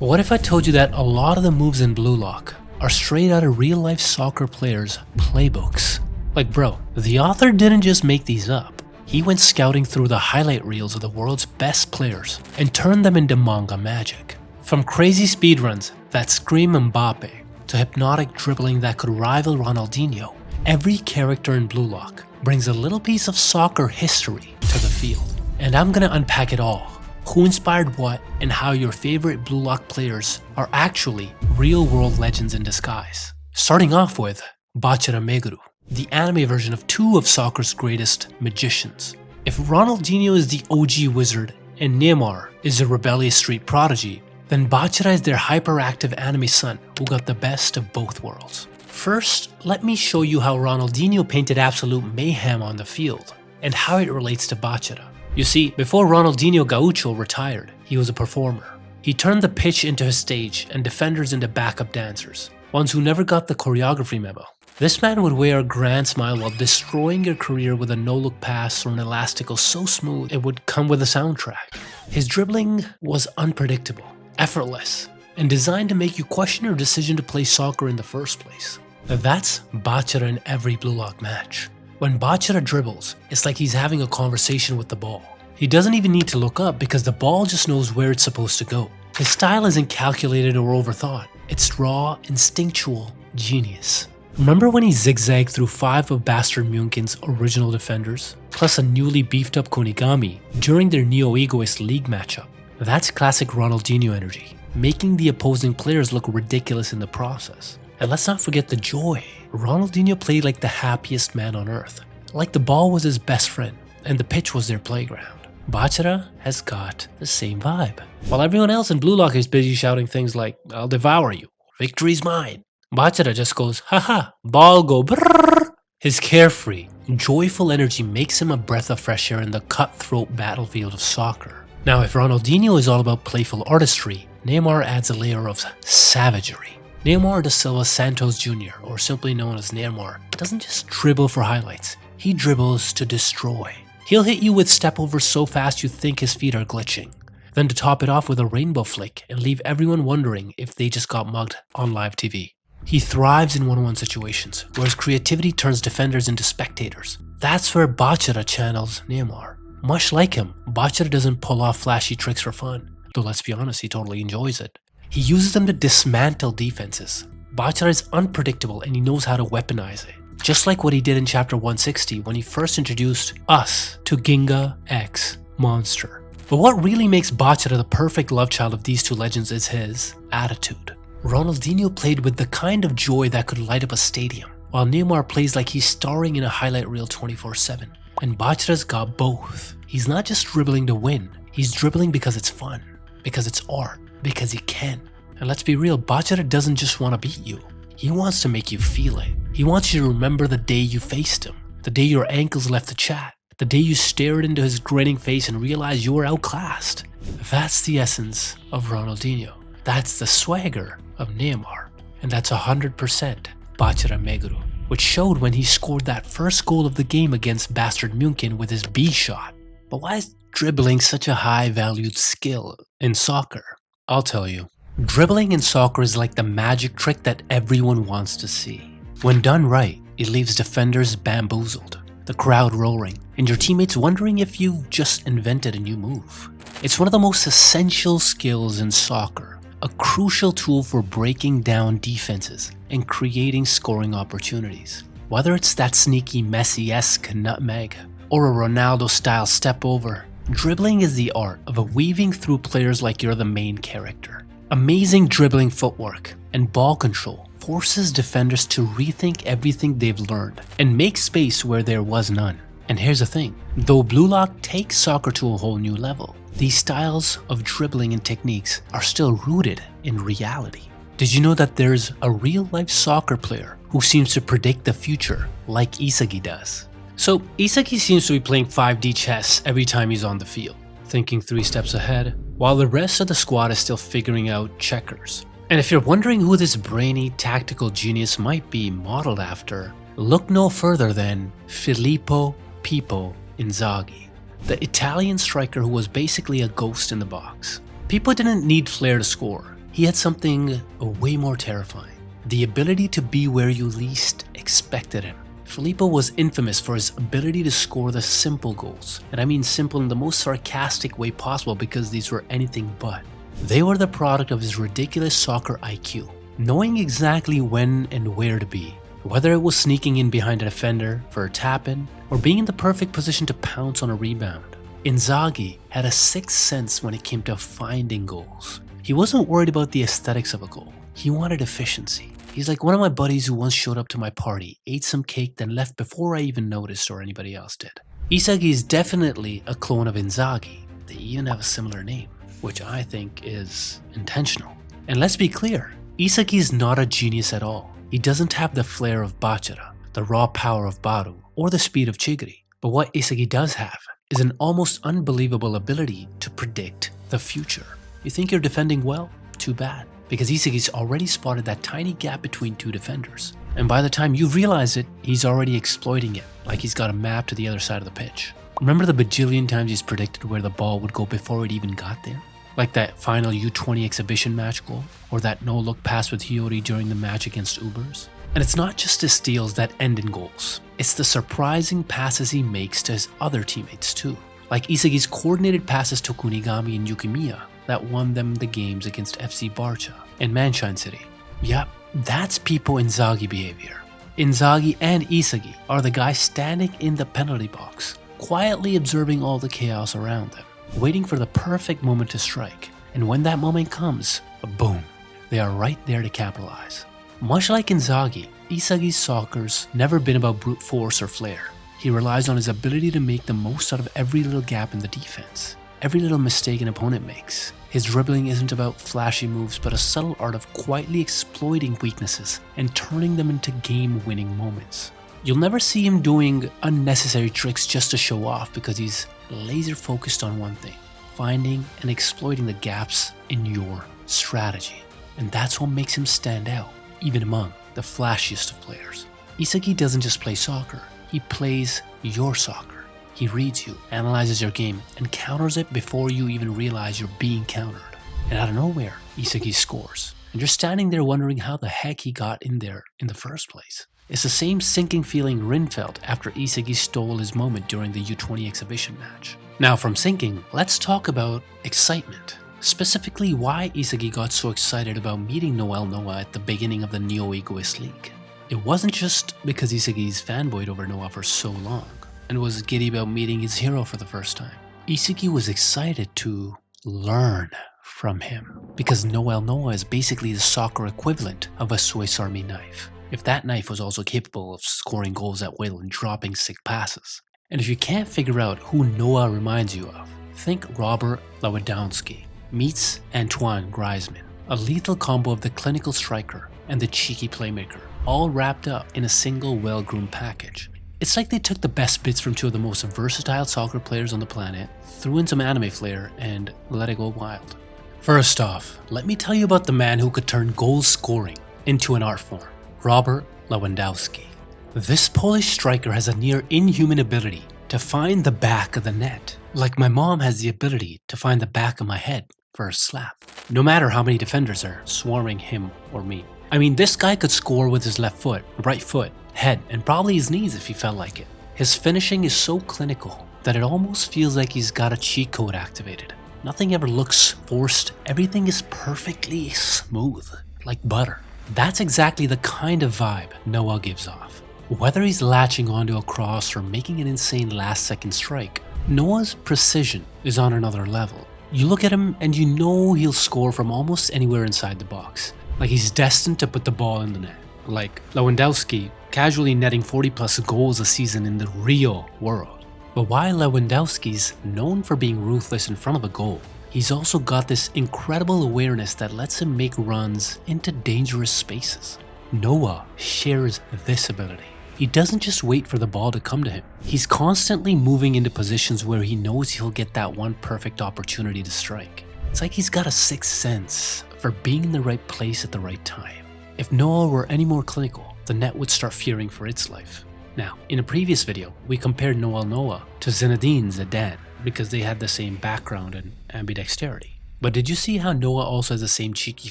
What if I told you that a lot of the moves in Blue Lock are straight out of real life soccer players' playbooks? Like bro, the author didn't just make these up. He went scouting through the highlight reels of the world's best players and turned them into manga magic. From crazy speedruns that scream Mbappe to hypnotic dribbling that could rival Ronaldinho, every character in Blue Lock brings a little piece of soccer history to the field. And I'm gonna unpack it all. Who inspired what, and how your favorite Blue Lock players are actually real-world legends in disguise. Starting off with Bachira Meguru, the anime version of two of soccer's greatest magicians. If Ronaldinho is the OG wizard and Neymar is a rebellious street prodigy, then Bachira is their hyperactive anime son who got the best of both worlds. First, let me show you how Ronaldinho painted absolute mayhem on the field, and how it relates to Bachira. You see, before Ronaldinho Gaucho retired, he was a performer. He turned the pitch into his stage and defenders into backup dancers, ones who never got the choreography memo. This man would wear a grand smile while destroying your career with a no-look pass or an elastico so smooth it would come with a soundtrack. His dribbling was unpredictable, effortless, and designed to make you question your decision to play soccer in the first place. That's Bachira in every Blue Lock match. When Bachira dribbles, it's like he's having a conversation with the ball. He doesn't even need to look up because the ball just knows where it's supposed to go. His style isn't calculated or overthought. It's raw, instinctual genius. Remember when he zigzagged through 5 of Bastard Munchen's original defenders, plus a newly beefed up Kunigami during their neo-egoist league matchup? That's classic Ronaldinho energy, making the opposing players look ridiculous in the process. And let's not forget the joy. Ronaldinho played like the happiest man on earth, like the ball was his best friend and the pitch was their playground. Bachira has got the same vibe. While everyone else in Blue Lock is busy shouting things like, "I'll devour you, victory's mine," Bachira just goes, "Haha, ball go brrrr." His carefree, joyful energy makes him a breath of fresh air in the cutthroat battlefield of soccer. Now, if Ronaldinho is all about playful artistry, Neymar adds a layer of savagery. Neymar da Silva Santos Jr., or simply known as Neymar, doesn't just dribble for highlights, he dribbles to destroy. He'll hit you with stepovers so fast you think his feet are glitching, then to top it off with a rainbow flick and leave everyone wondering if they just got mugged on live TV. He thrives in one-on-one situations, where his creativity turns defenders into spectators. That's where Bachira channels Neymar. Much like him, Bachira doesn't pull off flashy tricks for fun, though let's be honest, he totally enjoys it. He uses them to dismantle defenses. Bachira is unpredictable and he knows how to weaponize it. Just like what he did in chapter 160 when he first introduced us to Ginga X Monster. But what really makes Bachira the perfect love child of these two legends is his attitude. Ronaldinho played with the kind of joy that could light up a stadium, while Neymar plays like he's starring in a highlight reel 24/7. And Bachira's got both. He's not just dribbling to win, he's dribbling because it's fun, because it's art, because he can. And let's be real, Bachira doesn't just want to beat you. He wants to make you feel it. He wants you to remember the day you faced him, the day your ankles left the chat, the day you stared into his grinning face and realized you were outclassed. That's the essence of Ronaldinho. That's the swagger of Neymar. And that's 100% Bachira Meguru, which showed when he scored that first goal of the game against Bastard Munchen with his B shot. But why is dribbling such a high-valued skill in soccer? I'll tell you. Dribbling in soccer is like the magic trick that everyone wants to see. When done right, it leaves defenders bamboozled, the crowd roaring, and your teammates wondering if you've just invented a new move. It's one of the most essential skills in soccer, a crucial tool for breaking down defenses and creating scoring opportunities. Whether it's that sneaky Messi-esque nutmeg or a Ronaldo-style step over, dribbling is the art of weaving through players like you're the main character. Amazing dribbling footwork and ball control forces defenders to rethink everything they've learned and make space where there was none. And here's the thing, though Blue Lock takes soccer to a whole new level, these styles of dribbling and techniques are still rooted in reality. Did you know that there's a real-life soccer player who seems to predict the future like Isagi does? So Isagi seems to be playing 5D chess every time he's on the field, thinking 3 steps ahead, while the rest of the squad is still figuring out checkers. And if you're wondering who this brainy tactical genius might be modeled after, look no further than Filippo Pippo Inzaghi, the Italian striker who was basically a ghost in the box. Pippo didn't need flair to score, he had something way more terrifying: the ability to be where you least expected him. Filippo was infamous for his ability to score the simple goals, and I mean simple in the most sarcastic way possible because these were anything but. They were the product of his ridiculous soccer IQ, knowing exactly when and where to be, whether it was sneaking in behind a defender for a tap-in or being in the perfect position to pounce on a rebound. Inzaghi had a sixth sense when it came to finding goals. He wasn't worried about the aesthetics of a goal, he wanted efficiency. He's like one of my buddies who once showed up to my party, ate some cake, then left before I even noticed or anybody else did. Isagi is definitely a clone of Inzaghi. They even have a similar name, which I think is intentional. And let's be clear, Isagi is not a genius at all. He doesn't have the flair of Bachira, the raw power of Barou, or the speed of Chigiri. But what Isagi does have is an almost unbelievable ability to predict the future. You think you're defending well? Too bad. Because Isagi's already spotted that tiny gap between two defenders. And by the time you realize it, he's already exploiting it, like he's got a map to the other side of the pitch. Remember the bajillion times he's predicted where the ball would go before it even got there? Like that final U20 exhibition match goal, or that no-look pass with Hiyori during the match against Ubers. And it's not just his steals that end in goals, it's the surprising passes he makes to his other teammates too. Like Isagi's coordinated passes to Kunigami and Yukimiya that won them the games against FC Barca and Manshine City. Yep, that's Pippo Inzaghi behavior. Inzaghi and Isagi are the guys standing in the penalty box, quietly observing all the chaos around them, waiting for the perfect moment to strike. And when that moment comes, boom, they are right there to capitalize. Much like Inzaghi, Isagi's soccer's never been about brute force or flair. He relies on his ability to make the most out of every little gap in the defense, every little mistake an opponent makes. His dribbling isn't about flashy moves, but a subtle art of quietly exploiting weaknesses and turning them into game-winning moments. You'll never see him doing unnecessary tricks just to show off because he's laser-focused on one thing: finding and exploiting the gaps in your strategy. And that's what makes him stand out, even among the flashiest of players. Isagi doesn't just play soccer, he plays your soccer. He reads you, analyzes your game, and counters it before you even realize you're being countered. And out of nowhere, Isagi scores. And you're standing there wondering how the heck he got in there in the first place. It's the same sinking feeling Rin felt after Isagi stole his moment during the U20 exhibition match. Now from sinking, let's talk about excitement. Specifically why Isagi got so excited about meeting Noel Noa at the beginning of the Neo Egoist League. It wasn't just because Isagi's fanboyed over Noa for so long and was giddy about meeting his hero for the first time. Isagi was excited to learn from him because Noel Noa is basically the soccer equivalent of a Swiss Army knife, if that knife was also capable of scoring goals at will and dropping sick passes. And if you can't figure out who Noa reminds you of, think Robert Lewandowski meets Antoine Griezmann, a lethal combo of the clinical striker and the cheeky playmaker, all wrapped up in a single well-groomed package. It's like they took the best bits from two of the most versatile soccer players on the planet, threw in some anime flair, and let it go wild. First off, let me tell you about the man who could turn goal scoring into an art form, Robert Lewandowski. This Polish striker has a near inhuman ability to find the back of the net, like my mom has the ability to find the back of my head for a slap, no matter how many defenders are swarming him or me. I mean, this guy could score with his left foot, right foot, head, and probably his knees if he felt like it. His finishing is so clinical that it almost feels like he's got a cheat code activated. Nothing ever looks forced, everything is perfectly smooth, like butter. That's exactly the kind of vibe Noah gives off. Whether he's latching onto a cross or making an insane last-second strike, Noah's precision is on another level. You look at him and you know he'll score from almost anywhere inside the box, like he's destined to put the ball in the net. Like Lewandowski casually netting 40+ goals a season in the real world. But while Lewandowski's known for being ruthless in front of a goal, he's also got this incredible awareness that lets him make runs into dangerous spaces. Noah shares this ability. He doesn't just wait for the ball to come to him. He's constantly moving into positions where he knows he'll get that one perfect opportunity to strike. It's like he's got a sixth sense for being in the right place at the right time. If Noah were any more clinical, the net would start fearing for its life. Now, in a previous video, we compared Noel Noa to Zinedine Zidane because they had the same background and ambidexterity. But did you see how Noah also has the same cheeky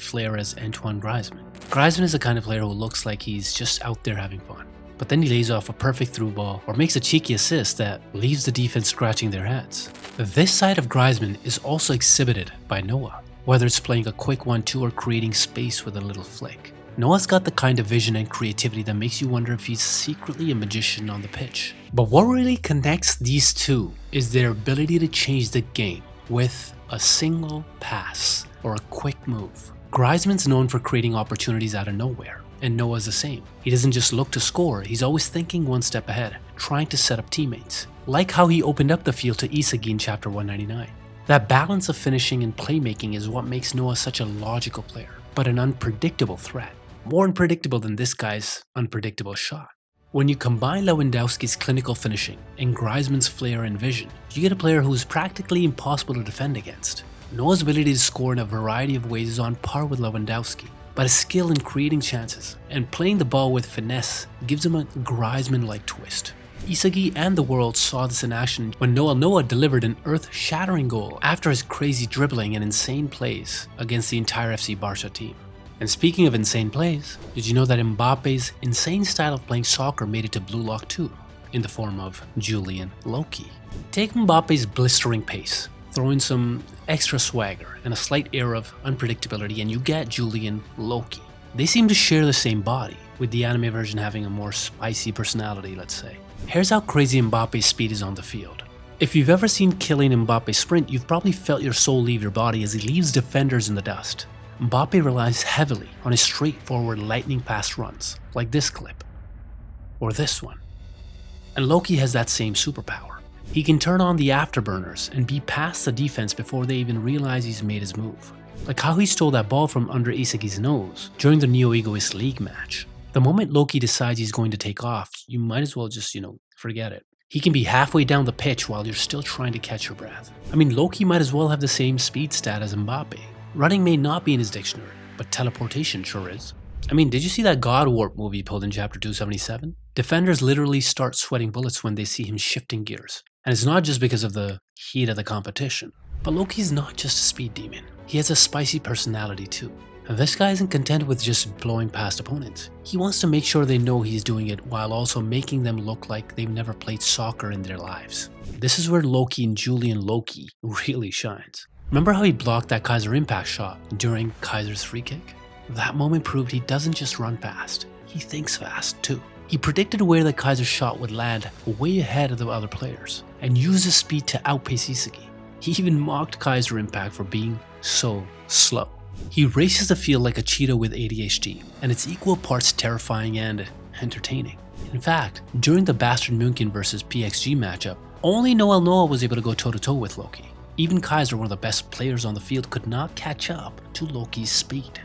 flair as Antoine Griezmann? Griezmann is the kind of player who looks like he's just out there having fun. But then he lays off a perfect through ball or makes a cheeky assist that leaves the defense scratching their heads. This side of Griezmann is also exhibited by Noah, whether it's playing a quick 1-2 or creating space with a little flick. Noah's got the kind of vision and creativity that makes you wonder if he's secretly a magician on the pitch. But what really connects these two is their ability to change the game with a single pass or a quick move. Griezmann's known for creating opportunities out of nowhere, and Noah's the same. He doesn't just look to score, he's always thinking one step ahead, trying to set up teammates. Like how he opened up the field to Isagi in chapter 199. That balance of finishing and playmaking is what makes Noah such a logical player, but an unpredictable threat. More unpredictable than this guy's unpredictable shot. When you combine Lewandowski's clinical finishing and Griezmann's flair and vision, you get a player who is practically impossible to defend against. Noah's ability to score in a variety of ways is on par with Lewandowski, but his skill in creating chances and playing the ball with finesse gives him a Griezmann-like twist. Isagi and the world saw this in action when Noel Noa delivered an earth-shattering goal after his crazy dribbling and insane plays against the entire FC Barca team. And speaking of insane plays, did you know that Mbappe's insane style of playing soccer made it to Blue Lock too, in the form of Julian Loki? Take Mbappe's blistering pace, throw in some extra swagger and a slight air of unpredictability and you get Julian Loki. They seem to share the same body, with the anime version having a more spicy personality, let's say. Here's how crazy Mbappe's speed is on the field. If you've ever seen Kylian Mbappe sprint, you've probably felt your soul leave your body as he leaves defenders in the dust. Mbappe relies heavily on his straightforward lightning-fast runs, like this clip, or this one. And Loki has that same superpower. He can turn on the afterburners and be past the defense before they even realize he's made his move. Like how he stole that ball from under Isagi's nose during the Neo Egoist League match. The moment Loki decides he's going to take off, you might as well just, forget it. He can be halfway down the pitch while you're still trying to catch your breath. I mean, Loki might as well have the same speed stat as Mbappe. Running may not be in his dictionary, but teleportation sure is. I mean, did you see that God Warp movie pulled in chapter 277? Defenders literally start sweating bullets when they see him shifting gears. And it's not just because of the heat of the competition. But Loki's not just a speed demon. He has a spicy personality too. And this guy isn't content with just blowing past opponents. He wants to make sure they know he's doing it while also making them look like they've never played soccer in their lives. This is where Loki and Julian Loki really shines. Remember how he blocked that Kaiser impact shot during Kaiser's free kick? That moment proved he doesn't just run fast, he thinks fast too. He predicted where the Kaiser shot would land way ahead of the other players and used his speed to outpace Isagi. He even mocked Kaiser impact for being so slow. He races the field like a cheetah with ADHD, and it's equal parts terrifying and entertaining. In fact, during the Bastard München vs PXG matchup, only Noel Noa was able to go toe-to-toe with Loki. Even Kaiser, one of the best players on the field, could not catch up to Loki's speed.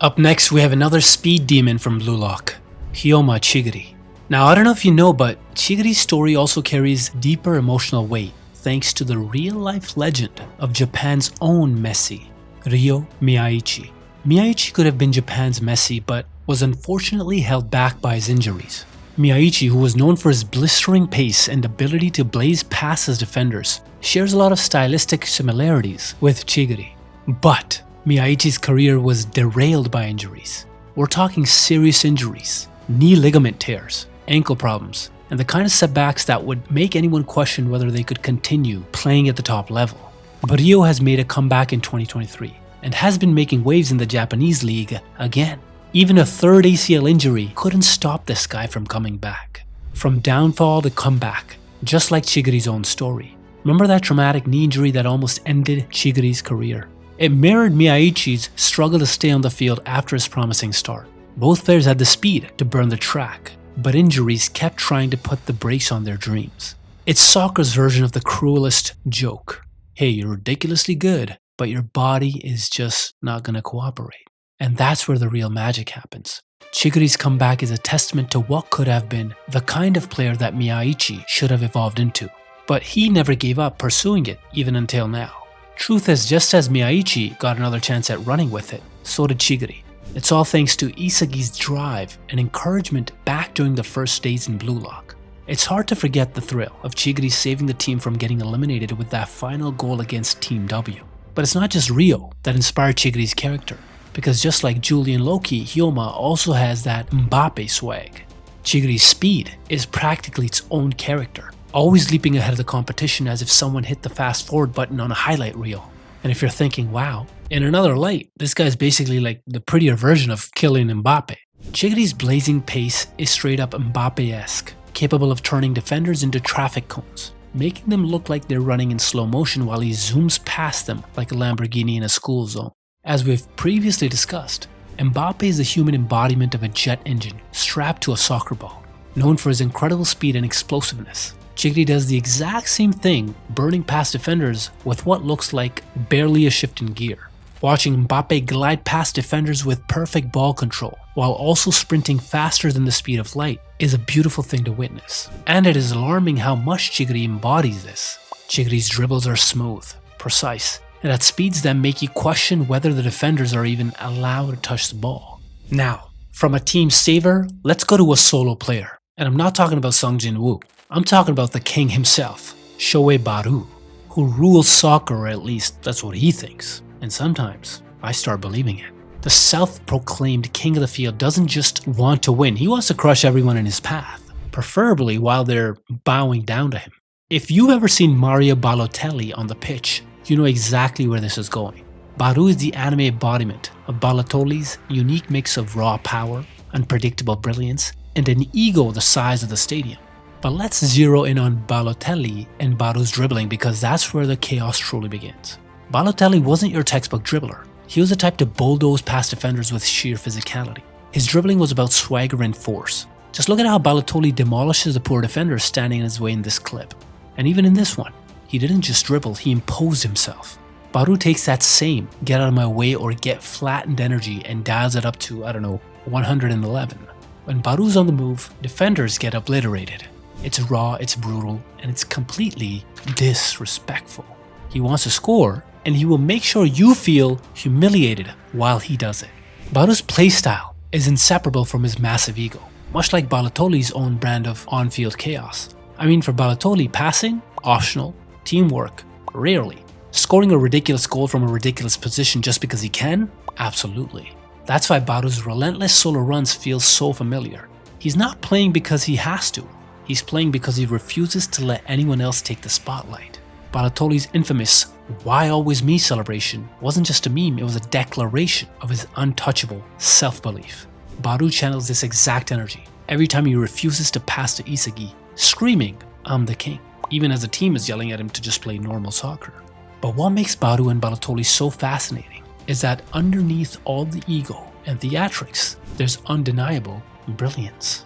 Up next, we have another speed demon from Blue Lock, Hyoma Chigiri. Now, I don't know if you know, but Chigiri's story also carries deeper emotional weight thanks to the real-life legend of Japan's own Messi, Ryo Miyaichi. Miyaichi could have been Japan's Messi, but was unfortunately held back by his injuries. Miyaichi, who was known for his blistering pace and ability to blaze past his defenders, shares a lot of stylistic similarities with Chigiri. But Miyaichi's career was derailed by injuries. We're talking serious injuries, knee ligament tears, ankle problems, and the kind of setbacks that would make anyone question whether they could continue playing at the top level. But Ryo has made a comeback in 2023 and has been making waves in the Japanese league again. Even a third ACL injury couldn't stop this guy from coming back. From downfall to comeback, just like Chigiri's own story. Remember that traumatic knee injury that almost ended Chigiri's career? It mirrored Miyaichi's struggle to stay on the field after his promising start. Both players had the speed to burn the track, but injuries kept trying to put the brakes on their dreams. It's soccer's version of the cruelest joke. Hey, you're ridiculously good, but your body is just not gonna cooperate. And that's where the real magic happens. Chigiri's comeback is a testament to what could have been the kind of player that Miyaichi should have evolved into. But he never gave up pursuing it, even until now. Truth is, just as Miyaichi got another chance at running with it, so did Chigiri. It's all thanks to Isagi's drive and encouragement back during the first days in Blue Lock. It's hard to forget the thrill of Chigiri saving the team from getting eliminated with that final goal against Team W. But it's not just Rio that inspired Chigiri's character, because just like Julian Loki, Hyoma also has that Mbappe swag. Chigiri's speed is practically its own character, always leaping ahead of the competition as if someone hit the fast forward button on a highlight reel. And if you're thinking, wow, in another light, this guy's basically like the prettier version of Kylian Mbappe. Chigiri's blazing pace is straight up Mbappe-esque, capable of turning defenders into traffic cones, making them look like they're running in slow motion while he zooms past them like a Lamborghini in a school zone. As we've previously discussed, Mbappe is the human embodiment of a jet engine strapped to a soccer ball. Known for his incredible speed and explosiveness, Chigiri does the exact same thing, burning past defenders with what looks like barely a shift in gear. Watching Mbappe glide past defenders with perfect ball control, while also sprinting faster than the speed of light, is a beautiful thing to witness. And it is alarming how much Chigiri embodies this. Chigiri's dribbles are smooth, precise, and at speeds that make you question whether the defenders are even allowed to touch the ball. Now, from a team saver, let's go to a solo player. And I'm not talking about Sung Jin Woo. I'm talking about the king himself, Shohei Barou, who rules soccer, or at least that's what he thinks. And sometimes, I start believing it. The self-proclaimed king of the field doesn't just want to win, he wants to crush everyone in his path, preferably while they're bowing down to him. If you've ever seen Mario Balotelli on the pitch, you know exactly where this is going. Barou is the anime embodiment of Balotelli's unique mix of raw power, unpredictable brilliance, and an ego the size of the stadium. But let's zero in on Balotelli and Barou's dribbling because that's where the chaos truly begins. Balotelli wasn't your textbook dribbler. He was the type to bulldoze past defenders with sheer physicality. His dribbling was about swagger and force. Just look at how Balotelli demolishes the poor defenders standing in his way in this clip. And even in this one, he didn't just dribble, he imposed himself. Barou takes that same get out of my way or get flattened energy and dials it up to, 111. When Barou's on the move, defenders get obliterated. It's raw, it's brutal, and it's completely disrespectful. He wants to score, and he will make sure you feel humiliated while he does it. Barou's playstyle is inseparable from his massive ego, much like Balotelli's own brand of on-field chaos. I mean, for Balotelli, passing, optional, teamwork, rarely. Scoring a ridiculous goal from a ridiculous position just because he can? Absolutely. That's why Barou's relentless solo runs feel so familiar. He's not playing because he has to. He's playing because he refuses to let anyone else take the spotlight. Balotelli's infamous "why always me" celebration wasn't just a meme, it was a declaration of his untouchable self-belief. Barou channels this exact energy every time he refuses to pass to Isagi, screaming, "I'm the king," even as the team is yelling at him to just play normal soccer. But what makes Barou and Balotelli so fascinating is that underneath all the ego and theatrics, there's undeniable brilliance.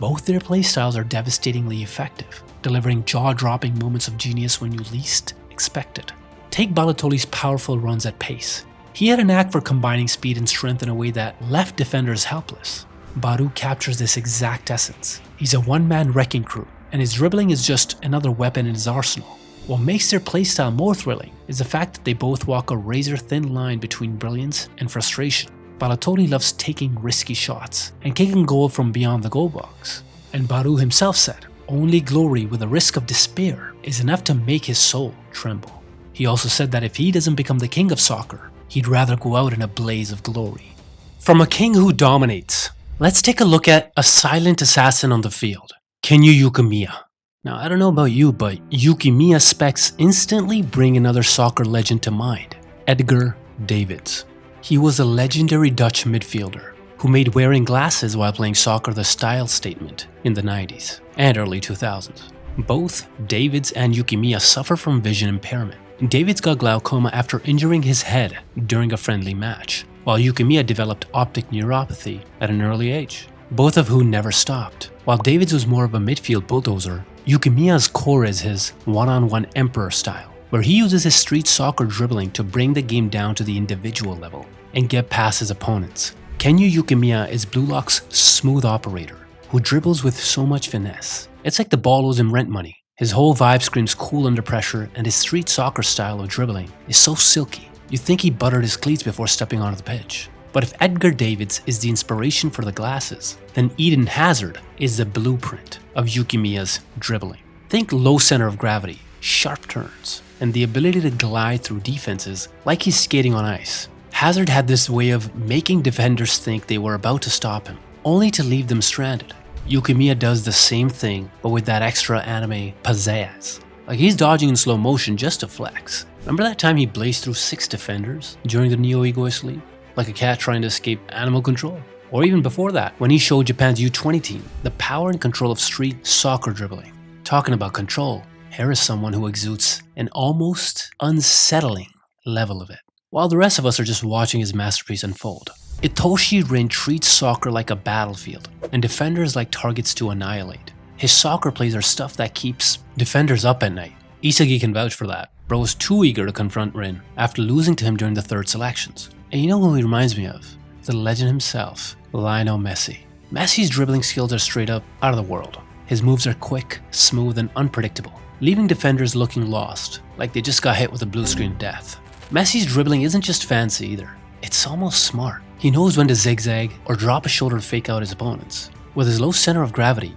Both their playstyles are devastatingly effective, delivering jaw-dropping moments of genius when you least expect it. Take Balotelli's powerful runs at pace. He had a knack for combining speed and strength in a way that left defenders helpless. Barou captures this exact essence. He's a one-man wrecking crew, and his dribbling is just another weapon in his arsenal. What makes their playstyle more thrilling is the fact that they both walk a razor-thin line between brilliance and frustration. Balotelli loves taking risky shots and kicking goal from beyond the goal box. And Barou himself said, only glory with a risk of despair is enough to make his soul tremble. He also said that if he doesn't become the king of soccer, he'd rather go out in a blaze of glory. From a king who dominates, let's take a look at a silent assassin on the field, Yukimiya. Now, I don't know about you, but Yukimiya specs instantly bring another soccer legend to mind, Edgar Davids. He was a legendary Dutch midfielder who made wearing glasses while playing soccer the style statement in the 90s and early 2000s. Both Davids and Yukimiya suffer from vision impairment. Davids got glaucoma after injuring his head during a friendly match, while Yukimiya developed optic neuropathy at an early age, both of whom never stopped. While Davids was more of a midfield bulldozer, Yukimiya's core is his one-on-one emperor style, where he uses his street soccer dribbling to bring the game down to the individual level and get past his opponents. Yukimiya is Blue Lock's smooth operator, who dribbles with so much finesse. It's like the ball owes him rent money. His whole vibe screams cool under pressure, and his street soccer style of dribbling is so silky, you'd think he buttered his cleats before stepping onto the pitch. But if Edgar Davids is the inspiration for the glasses, then Eden Hazard is the blueprint of Yukimiya's dribbling. Think low center of gravity, sharp turns, and the ability to glide through defenses like he's skating on ice. Hazard had this way of making defenders think they were about to stop him, only to leave them stranded. Yukimiya does the same thing, but with that extra anime pizzazz. Like he's dodging in slow motion just to flex. Remember that time he blazed through 6 defenders during the Neo Egoist League? Like a cat trying to escape animal control? Or even before that, when he showed Japan's U20 team the power and control of street soccer dribbling. Talking about control, here is someone who exudes an almost unsettling level of it, while the rest of us are just watching his masterpiece unfold. Itoshi Rin treats soccer like a battlefield, and defenders like targets to annihilate. His soccer plays are stuff that keeps defenders up at night. Isagi can vouch for that. Bro was too eager to confront Rin after losing to him during the 3rd selections. And you know who he reminds me of? The legend himself, Lionel Messi. Messi's dribbling skills are straight up out of the world. His moves are quick, smooth, and unpredictable, leaving defenders looking lost, like they just got hit with a blue screen of death. Messi's dribbling isn't just fancy either. It's almost smart. He knows when to zigzag or drop a shoulder to fake out his opponents. With his low center of gravity,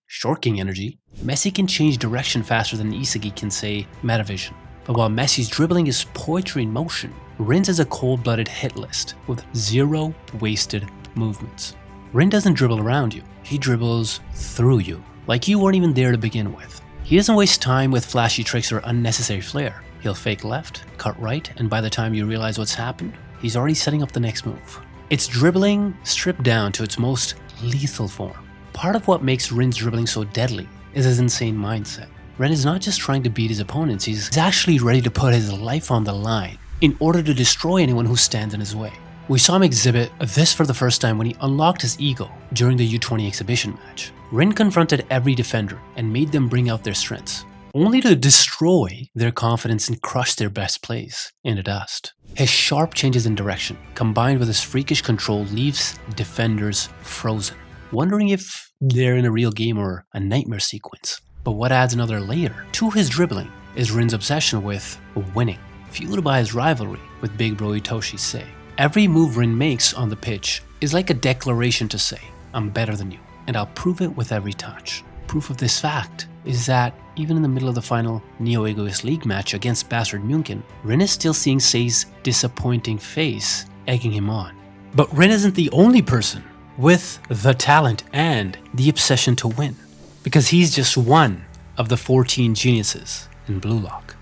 short king energy, Messi can change direction faster than Isagi can say metavision. But while Messi's dribbling is poetry in motion, Rin's is a cold-blooded hit list with 0 wasted movements. Rin doesn't dribble around you, he dribbles through you, like you weren't even there to begin with. He doesn't waste time with flashy tricks or unnecessary flair. He'll fake left, cut right, and by the time you realize what's happened, he's already setting up the next move. It's dribbling stripped down to its most lethal form. Part of what makes Rin's dribbling so deadly is his insane mindset. Rin is not just trying to beat his opponents, he's actually ready to put his life on the line in order to destroy anyone who stands in his way. We saw him exhibit this for the first time when he unlocked his ego during the U20 exhibition match. Rin confronted every defender and made them bring out their strengths, only to destroy their confidence and crush their best plays in the dust. His sharp changes in direction, combined with his freakish control, leaves defenders frozen, wondering if they're in a real game or a nightmare sequence. But what adds another layer to his dribbling is Rin's obsession with winning, fueled by his rivalry with Big Bro Itoshi Sei. Every move Rin makes on the pitch is like a declaration to say, I'm better than you, and I'll prove it with every touch. Proof of this fact is that even in the middle of the final Neo Egoist League match against Bastard München, Rin is still seeing Sei's disappointing face egging him on. But Rin isn't the only person with the talent and the obsession to win, because he's just one of the 14 geniuses in Blue Lock.